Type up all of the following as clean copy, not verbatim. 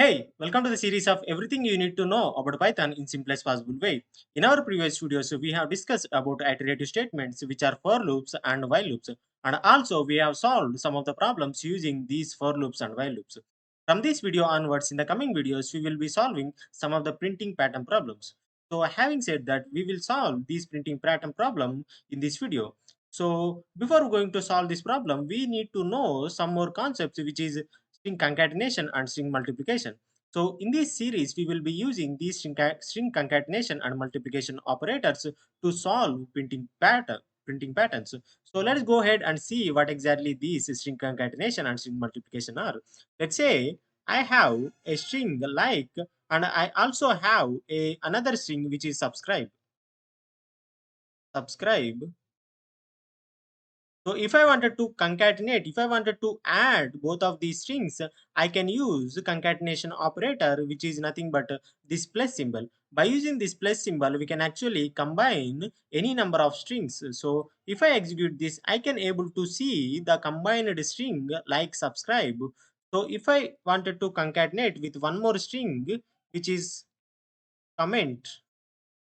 Hey, welcome to the series of everything you need to know about Python in simplest possible way. In our previous videos, we have discussed about iterative statements, which are for loops and while loops, and also we have solved some of the problems using these for loops and while loops. From this video onwards, in the coming videos, we will be solving some of the printing pattern problems. So, having said that, we will solve this printing pattern problem in this video. So, before going to solve this problem, we need to know some more concepts, which is string concatenation and string multiplication. So in this series, we will be using these string concatenation and multiplication operators to solve printing patterns. So let's go ahead and see what exactly these string concatenation and string multiplication are. Let's say I have a string like, and I also have another string which is subscribe. So if I wanted to concatenate, if I wanted to add both of these strings, I can use concatenation operator, which is nothing but this plus symbol. By using this plus symbol, we can actually combine any number of strings. So if I execute this, I can able to see the combined string like subscribe. So if I wanted to concatenate with one more string, which is comment,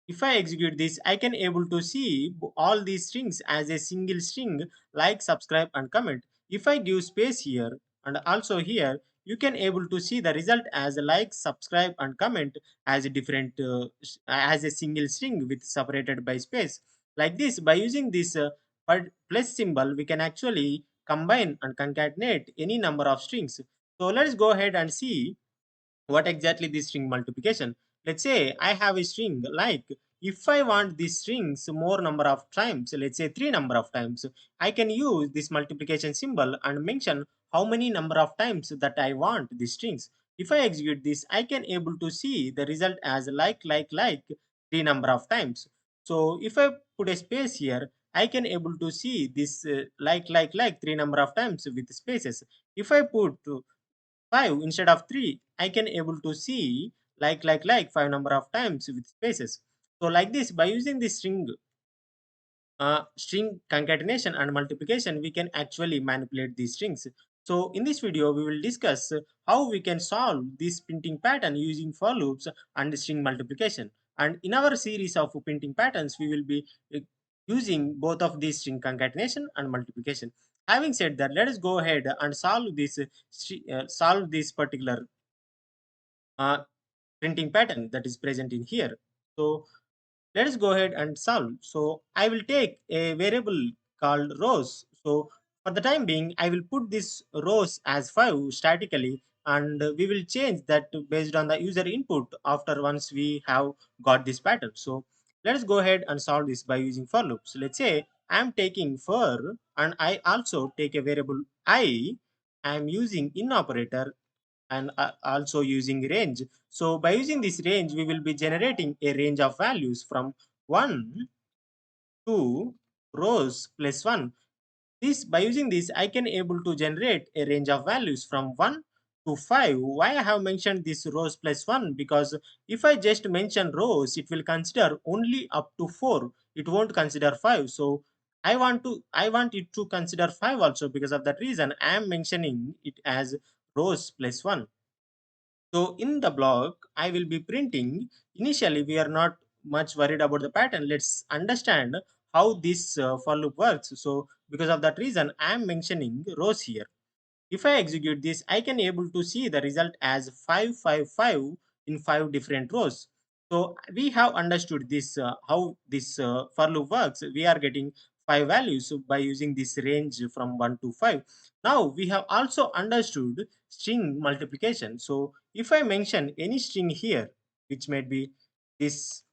if I execute this, I can able to see all these strings as a single string like subscribe and comment. If I give space here and also here, you can able to see the result as like, subscribe and comment as a different as a single string with separated by space. Like this, by using this plus symbol, we can actually combine and concatenate any number of strings. So let's go ahead and see what exactly this string multiplication. Let's say I have a string like, if I want these strings more number of times, let's say three number of times, I can use this multiplication symbol and mention how many number of times that I want these strings. If I execute this, I can able to see the result as like three number of times. So if I put a space here, I can able to see this like three number of times with spaces. If I put 5 instead of 3, I can able to see like 5 number of times with spaces. So like this, by using this string concatenation and multiplication, we can actually manipulate these strings. So in this video, we will discuss how we can solve this printing pattern using for loops and string multiplication. And in our series of printing patterns, we will be using both of these string concatenation and multiplication. Having said that, let us go ahead and solve this particular uh, printing pattern that is present in here. So let us go ahead and solve. So I will take a variable called rows. So for the time being, I will put this rows as 5 statically, and we will change that based on the user input after once we have got this pattern. So let us go ahead and solve this by using for loops. Let's say I am taking for, and I also take a variable I. I am using in operator and also using range. So by using this range, we will be generating a range of values from 1 to rows plus 1. This, by using this, I can able to generate a range of values from 1 to 5. Why I have mentioned this rows plus 1? Because if I just mention rows, it will consider only up to 4. It won't consider 5. So I want it to consider 5 also. Because of that reason, I am mentioning it as rows plus 1. So in the block, I will be printing. Initially, we are not much worried about the pattern. Let's understand how this for loop works. So because of that reason, I am mentioning rows here. If I execute this, I can able to see the result as 555 in 5 different rows. So we have understood this how this for loop works. We are getting 5 values by using this range from 1 to 5. Now we have also understood string multiplication. So if I mention any string here, which might be this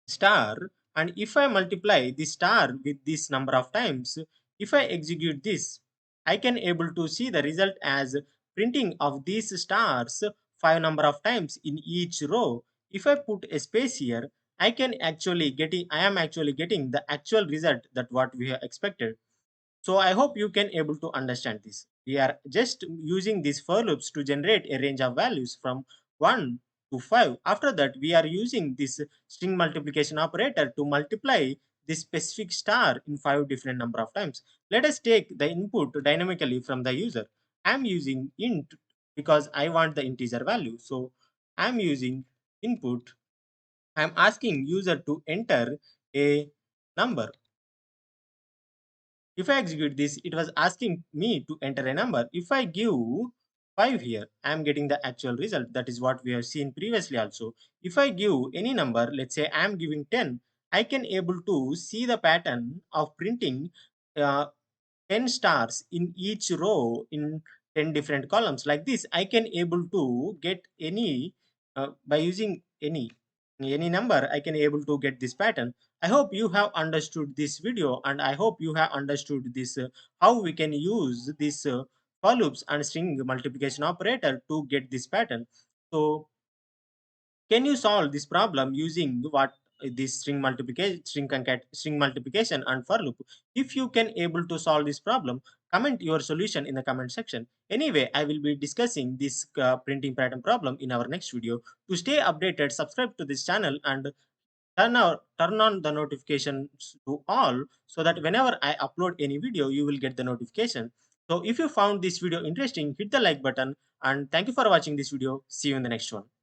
star, and if I multiply the star with this number of times, if I execute this, I can able to see the result as printing of these stars 5 number of times in each row. If I put a space here, I am actually getting the actual result that what we have expected. So I hope you can able to understand this. We are just using these for loops to generate a range of values from 1 to 5. After that, we are using this string multiplication operator to multiply this specific star in 5 different number of times. Let us take the input dynamically from the user. I am using int because I want the integer value. So I'm using input. I'm asking user to enter a number. If I execute this, it was asking me to enter a number. If I give 5 here, I am getting the actual result. That is what we have seen previously also. If I give any number, let's say I am giving 10, I can able to see the pattern of printing uh, 10 stars in each row in 10 different columns. Like this, I can able to get any by using any number. I can able to get this pattern. I hope you have understood this video, and I hope you have understood this how we can use this for loops and string multiplication operator to get this pattern. So can you solve this problem using what this string multiplication and for loop? If you can able to solve this problem, comment your solution in the comment section. Anyway, I will be discussing this printing pattern problem in our next video. To stay updated, subscribe to this channel and turn on the notifications to all, so that whenever I upload any video, you will get the notification. So if you found this video interesting, hit the like button, and thank you for watching this video. See you in the next one.